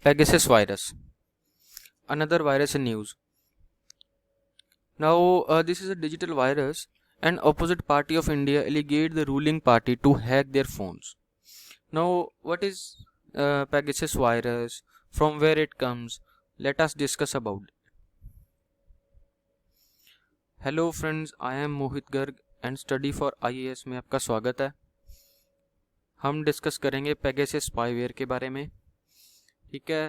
Pegasus virus, another virus in news. Now, this is a digital virus. An opposite party of India alleged the ruling party to hack their phones. Now, what is Pegasus virus? From where it comes? Let us discuss about it. Hello friends, I am Mohit Garg and study for IAS में आपका स्वागत है। हम discuss करेंगे Pegasus spyware के बारे में। ठीक है,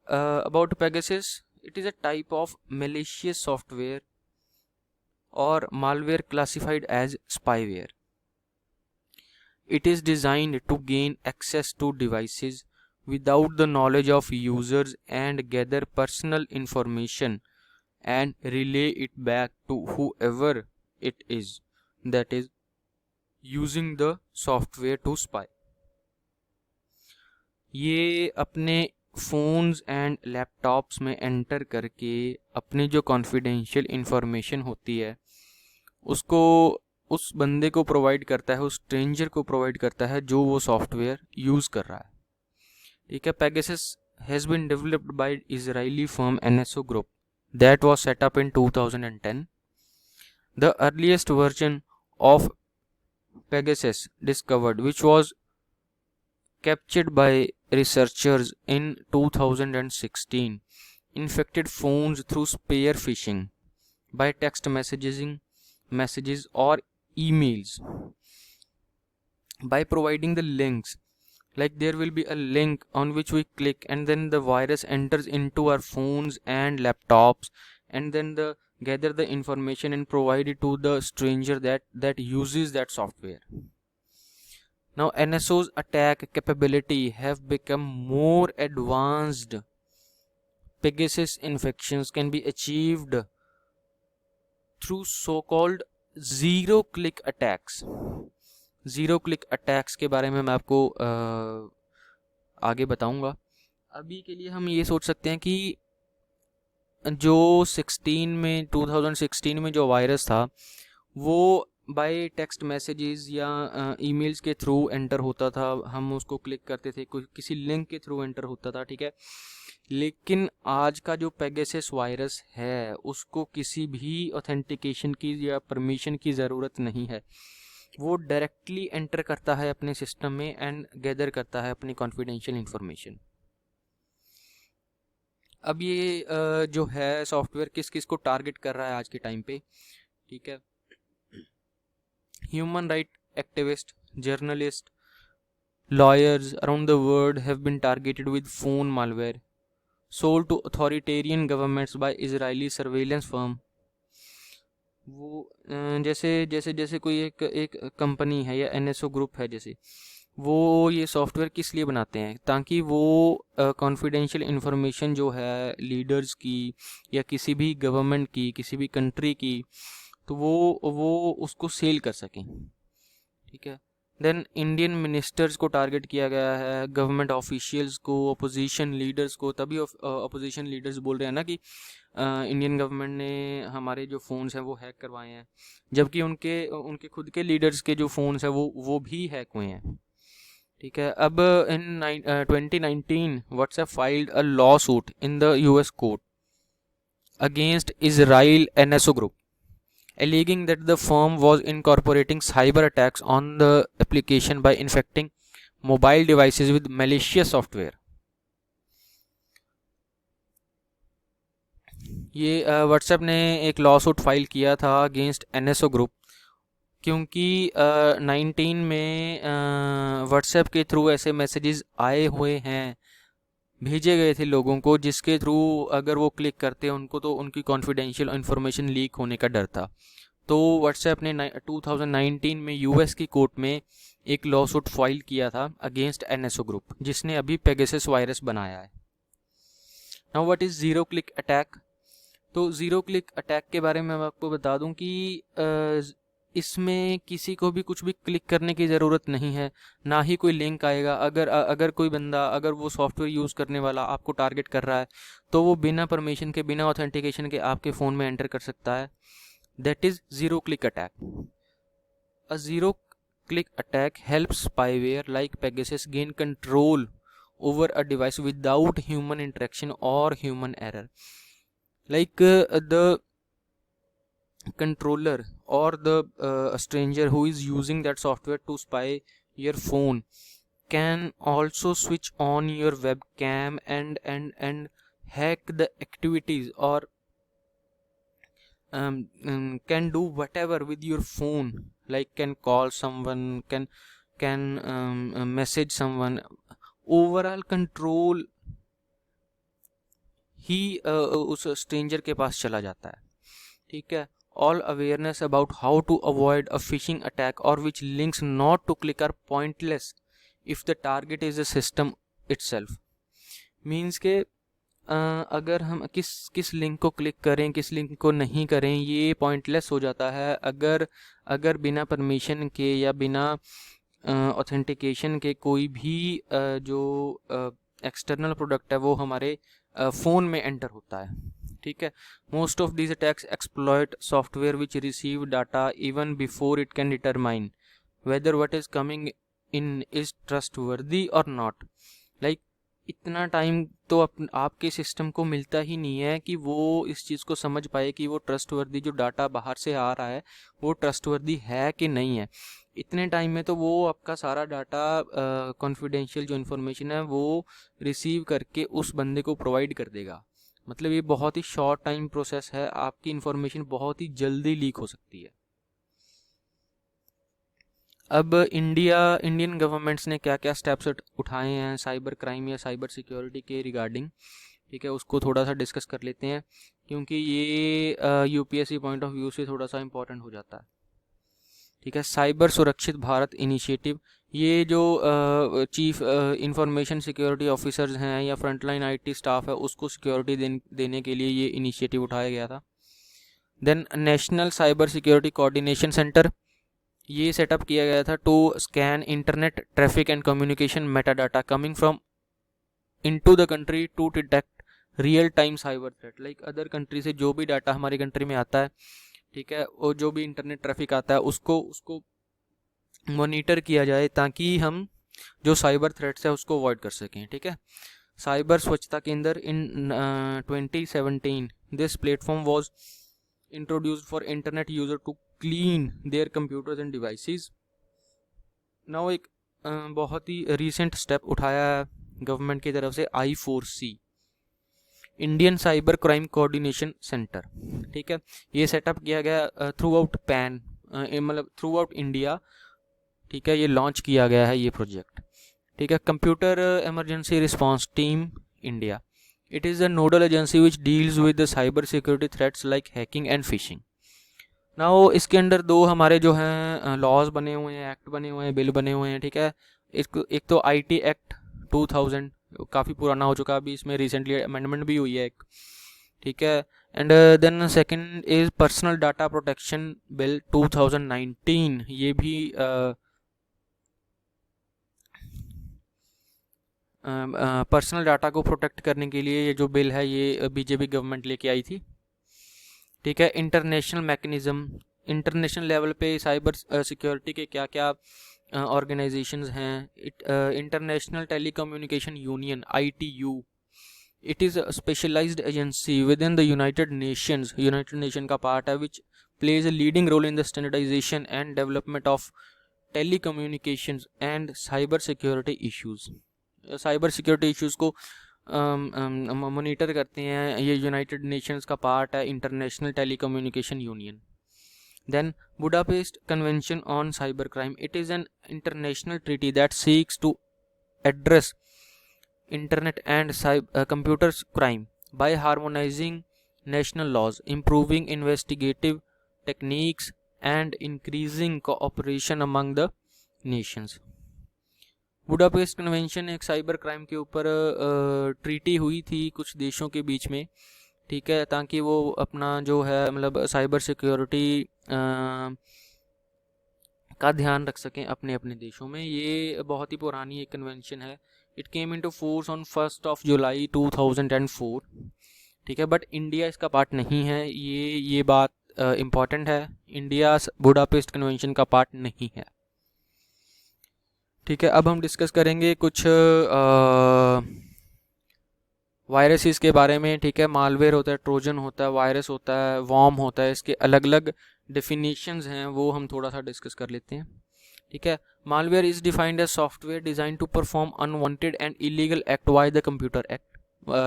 about Pegasus, it is a type of malicious software और malware classified as spyware. It is designed to gain access to devices without the knowledge of users and gather personal information and relay it back to whoever it is that is using the software to spy. ये अपने phones and laptops में enter करके अपनी जो confidential information होती है उसको उस बंदे को प्रोवाइड करता है, उस स्ट्रेंजर को प्रोवाइड करता है जो वो सॉफ्टवेयर यूज़ कर रहा है। ठीक है, Pegasus has been developed by Israeli firm NSO Group that was set up in 2010. The earliest version of Pegasus discovered, which was captured by researchers in 2016, infected phones through spear phishing by text messages or emails. By providing the links, like there will be a link on which we click and then the virus enters into our phones and laptops and then gather the information and provide it to the stranger that uses that software. Now NSO's attack capability have become more advanced. Pegasus infections can be achieved through so-called zero click attacks. Zero click attacks के बारे में मैं आपको आगे बताऊंगा। अभी के लिए हम ये सोच सकते हैं कि जो 2016 में जो वायरस था वो बाय टेक्स्ट मैसेजेस या ईमेल्स के थ्रू एंटर होता था, हम उसको क्लिक करते थे, किसी लिंक के थ्रू एंटर होता था। ठीक है, लेकिन आज का जो पेगासस वायरस है उसको किसी भी ऑथेंटिकेशन की या परमिशन की ज़रूरत नहीं है। वो डायरेक्टली एंटर करता है अपने सिस्टम में एंड गैदर करता है अपनी कॉन्फिडेंशियल इंफॉर्मेशन। अब ये जो है सॉफ्टवेयर किस किस को टारगेट कर रहा है आज के टाइम पे। ठीक है, human right activist, journalist, lawyers around the world have been targeted with phone malware sold to authoritarian governments by Israeli surveillance firm. वो जैसे कोई एक कंपनी है या NSO ग्रुप है, जैसे वो ये सॉफ्टवेयर किस लिए बनाते हैं, ताकि वो कॉन्फिडेंशियल इंफॉर्मेशन जो है लीडर्स की या किसी भी गवर्नमेंट की, किसी भी कंट्री की, तो वो उसको सेल कर सकें। ठीक है, देन इंडियन मिनिस्टर्स को टारगेट किया गया है, गवर्नमेंट ऑफिशियल्स को, अपोजिशन लीडर्स को। तभी अपोजिशन लीडर्स बोल रहे हैं ना कि इंडियन गवर्नमेंट ने हमारे जो फ़ोन्स हैं वो हैक करवाए हैं, जबकि उनके खुद के लीडर्स के जो फ़ोन्स हैं वो भी हैक हुए हैं। ठीक है, अब इन 2019 WhatsApp filed a law suit in the US court against Israel NSO group, alleging that the firm was incorporating cyber attacks on the application by infecting mobile devices with malicious software. ये WhatsApp ने एक law suit file किया था against NSO group, क्योंकि 19 में WhatsApp के through ऐसे messages आए हुए हैं, भेजे गए थे लोगों को, जिसके थ्रू अगर वो क्लिक करते उनको तो उनकी कॉन्फिडेंशियल इन्फॉर्मेशन लीक होने का डर था। तो व्हाट्सएप ने 2019 में US की कोर्ट में एक लॉ सूट फाइल किया था अगेंस्ट NSO ग्रुप, जिसने अभी पेगासस वायरस बनाया है। Now what is zero click attack? तो ज़ीरो क्लिक अटैक के बारे में मैं आपको बता दूं कि इसमें किसी को भी कुछ भी क्लिक करने की ज़रूरत नहीं है, ना ही कोई लिंक आएगा। अगर कोई बंदा, अगर वो सॉफ्टवेयर यूज़ करने वाला आपको टारगेट कर रहा है तो वो बिना परमिशन के, बिना ऑथेंटिकेशन के आपके फ़ोन में एंटर कर सकता है। That is zero click attack. A zero click attack helps spyware like Pegasus gain control over a device without human interaction or human error. Like the controller or the stranger who is using that software to spy your phone can also switch on your webcam and hack the activities, or can do whatever with your phone, like can call someone, can message someone. Overall control ही उस stranger के पास चला जाता है, ठीक है. All awareness about how to avoid a phishing attack और which links not to click are pointless if the target is a system itself. Means के अगर हम किस लिंक को क्लिक करें, किस लिंक को नहीं करें, ये पॉइंटलेस हो जाता है अगर बिना परमिशन के या बिना ऑथेंटिकेशन के कोई भी जो एक्सटर्नल प्रोडक्ट है वो हमारे फ़ोन में एंटर होता है, ठीक है. Most of these attacks exploit software which receive data even before it can determine whether what is coming in is trustworthy और नॉट. लाइक इतना टाइम तो आपके सिस्टम को मिलता ही नहीं है कि वो इस चीज़ को समझ पाए कि वो ट्रस्टवर्दी जो डाटा बाहर से आ रहा है वो ट्रस्टवर्दी है कि नहीं है. इतने टाइम में तो वो आपका सारा डाटा कॉन्फिडेंशियल जो इन्फॉर्मेशन है वो रिसीव करके उस बंदे को प्रोवाइड कर देगा. मतलब ये बहुत ही शॉर्ट टाइम प्रोसेस है, आपकी इन्फॉर्मेशन बहुत ही जल्दी लीक हो सकती है. अब इंडियन गवर्नमेंट्स ने क्या क्या स्टेप्स उठाए हैं साइबर क्राइम या साइबर सिक्योरिटी के रिगार्डिंग, ठीक है, उसको थोड़ा सा डिस्कस कर लेते हैं क्योंकि ये यूपीएससी पॉइंट ऑफ व्यू से थोड़ा सा इम्पोर्टेंट हो जाता है, ठीक है. साइबर सुरक्षित भारत इनिशिएटिव, ये जो चीफ इंफॉर्मेशन सिक्योरिटी ऑफिसर्स हैं या फ्रंटलाइन आईटी स्टाफ है उसको सिक्योरिटी देने के लिए ये इनिशिएटिव उठाया गया था. Then national cyber security coordination centre, ये सेटअप किया गया था to scan internet traffic and communication metadata coming from into the country to detect real time cyber threat. Like other country से जो भी डाटा हमारी कंट्री में आता है, ठीक है, और जो भी इंटरनेट ट्रैफिक आता है उसको मॉनिटर किया जाए ताकि हम जो साइबर थ्रेट्स है उसको अवॉइड कर सकें, ठीक है. Cyber Swachhta Kendra in 2017 this platform was introduced for internet user to clean their computers and devices. Now एक बहुत ही रिसेंट स्टेप उठाया है गवर्नमेंट की तरफ से I4C, Indian cyber crime coordination centre, ठीक है. ये सेटअप किया गया थ्रू आउट पैन, मतलब थ्रू आउट इंडिया, ठीक है. ये लॉन्च किया गया है ये प्रोजेक्ट, ठीक है. Computer emergency response team India, it is a nodal agency which deals with the cyber security threats like hacking and fishing. Now इसके अंदर दो हमारे जो हैं लॉज बने हुए हैं, एक्ट बने हुए हैं, बिल बने हुए हैं, ठीक है. एक तो IT एक्ट 2000, काफ़ी पुराना हो चुका है, अभी इसमें रिसेंटली अमेंडमेंट भी हुई है एक, ठीक है. And then second is personal data protection bill 2019, ये भी पर्सनल डाटा को प्रोटेक्ट करने के लिए ये जो बिल है ये बीजेपी गवर्नमेंट लेके आई थी, ठीक है. इंटरनेशनल मैकेनिज्म, इंटरनेशनल लेवल पे साइबर सिक्योरिटी के क्या क्या ऑर्गेनाइजेशंस हैं. International telecommunication union ITU, it is a specialised agency within the United Nation का पार्ट है which plays a leading role in the standardisation and development of telecommunications and cyber security issues. Cyber security issues को monitor करते हैं, ये United Nations का part है international telecommunication union. Then Budapest convention on cyber crime, it is an international treaty that seeks to address internet and computer crime by harmonising national laws, improving investigative techniques and increasing cooperation among the nations. Budapest convention एक cyber crime के ऊपर treaty हुई थी कुछ देशों के बीच में, ठीक है, ताकि वो अपना जो है मतलब साइबर सिक्योरिटी का ध्यान रख सकें अपने अपने देशों में. ये बहुत ही पुरानी एक कन्वेंशन है. It came into force on 1 जुलाई 2004, ठीक है. बट इंडिया इसका पार्ट नहीं है, ये बात इम्पॉर्टेंट है. इंडिया बुडापेस्ट कन्वेंशन का पार्ट नहीं है. ठीक है, अब हम डिस्कस करेंगे कुछ वायरसेस के बारे में। ठीक है, मालवेयर होता है, ट्रोजन होता है, वायरस होता है, वॉर्म होता है, इसके अलग अलग डेफिनेशंस हैं, वो हम थोड़ा सा डिस्कस कर लेते हैं। ठीक है, malware is defined as software design to perform unwanted and illegal act by the computer act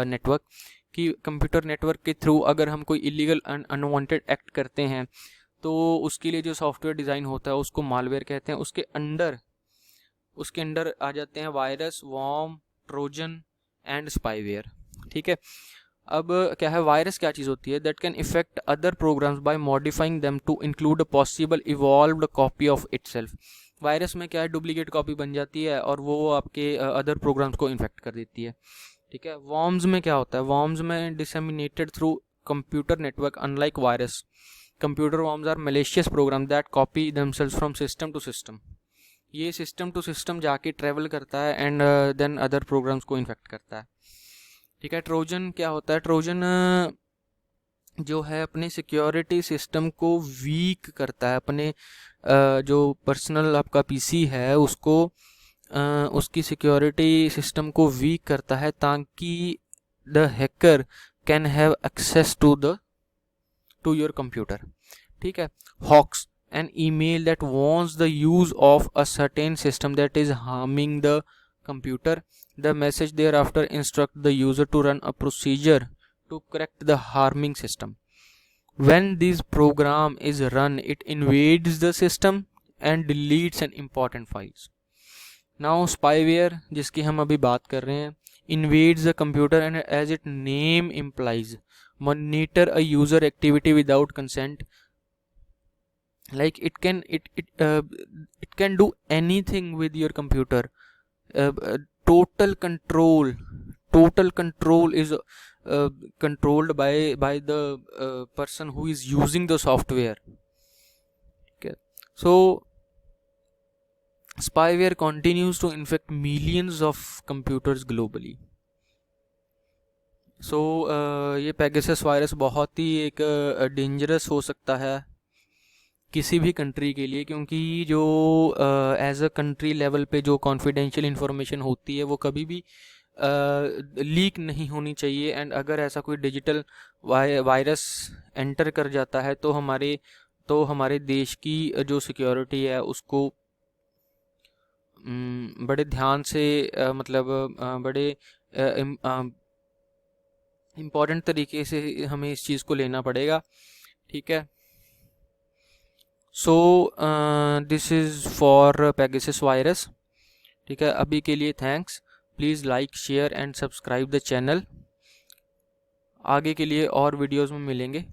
network, कि कंप्यूटर नेटवर्क के थ्रू अगर हम कोई इलीगल अनवांटेड एक्ट करते हैं तो उसके लिए जो सॉफ्टवेयर डिज़ाइन होता है उसको मालवेयर कहते हैं। उसके अंडर आ जाते हैं virus, worm, Trojan and spyware. ठीक है, अब क्या है, वायरस क्या चीज़ होती है, that can effect other programs by modifying them to include a possible evolved copy of itself. Virus में क्या है, डुप्लीकेट कॉपी बन जाती है और वो आपके अदर प्रोग्राम्स को इन्फेक्ट कर देती है। ठीक है, वॉर्म्स में क्या होता है, वॉर्म्स में disseminated through computer network unlike virus. Computer worms are malicious program that copy themselves from system to system. ये सिस्टम टू सिस्टम जाके ट्रेवल करता है एंड देन अदर प्रोग्राम्स को इन्फेक्ट करता है। ठीक है, ट्रोजन क्या होता है, ट्रोजन जो है अपने सिक्योरिटी सिस्टम को वीक करता है, अपने जो पर्सनल आपका पीसी है उसको उसकी सिक्योरिटी सिस्टम को वीक करता है ताकि the hacker can have access to your computer. ठीक है, hoax an email that warns the use of a certain system that is harming the computer. The message thereafter instructs the user to run a procedure to correct the harming system. When this program is run, it invades the system and deletes an important files. Now spyware जिसकी हम अभी बात कर रहे हैं, invades the computer and as its name implies, monitor a user activity without consent. Like it can do anything with your computer. Total control is controlled by the person who is using the software. Okay, so spyware continues to infect millions of computers globally. So ये Pegasus virus बहुत ही एक dangerous हो सकता है किसी भी country के लिए, क्योंकि जो एज अ कंट्री लेवल पे जो कॉन्फिडेंशियल इंफॉर्मेशन होती है वो कभी भी लीक नहीं होनी चाहिए। एंड अगर ऐसा कोई डिजिटल वायरस एंटर कर जाता है तो हमारे देश की जो सिक्योरिटी है उसको बड़े ध्यान से बड़े इम्पॉर्टेंट तरीके से हमें इस चीज़ को लेना पड़ेगा। ठीक है, so this is for Pegasus virus. ठीक है, अभी के लिए thanks. Please like, share and subscribe the channel. आगे के लिए और वीडियोस में मिलेंगे।